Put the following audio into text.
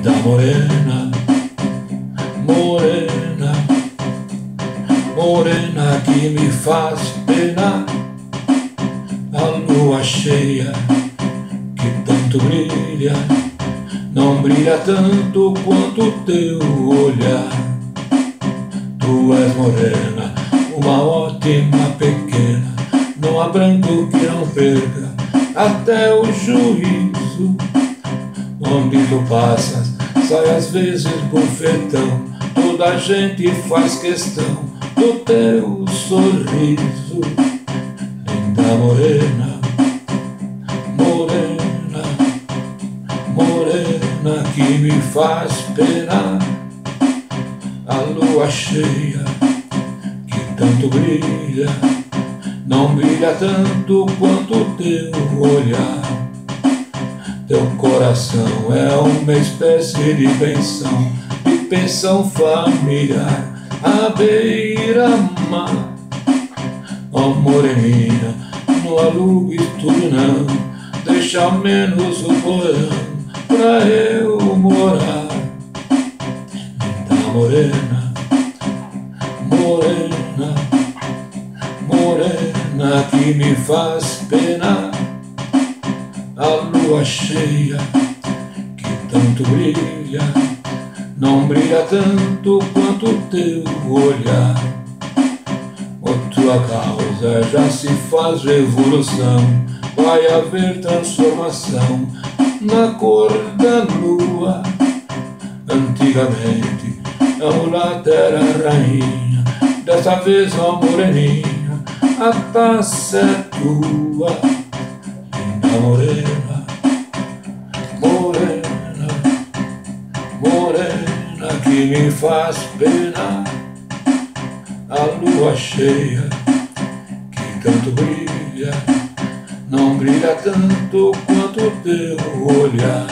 Linda morena, morena, morena que me faz pena. A lua cheia que tanto brilha, não brilha tanto quanto teu olhar. Tu és morena, uma ótima pequena, não há branco que não perca até o juízo. Onde tu passas, sai às vezes bufetão, toda a gente faz questão do teu sorriso. Linda morena, morena, morena que me faz pena. A lua cheia que tanto brilha, não brilha tanto quanto teu olhar. Teu coração é uma espécie de pensão familiar à beira-mar. Ó moreninha, não alugue tudo não, deixa ao menos o porão pra eu morar. Linda morena, morena, morena que me faz pena. A lua cheia que tanto brilha, não brilha tanto quanto teu olhar. Por tua causa já se faz revolução, vai haver transformação na cor da lua. Antigamente a mulata era a rainha, dessa vez, ó moreninha, a taça é tua. Linda morena, morena, morena que me faz pena. A lua cheia que tanto brilha, não brilha tanto quanto teu olhar.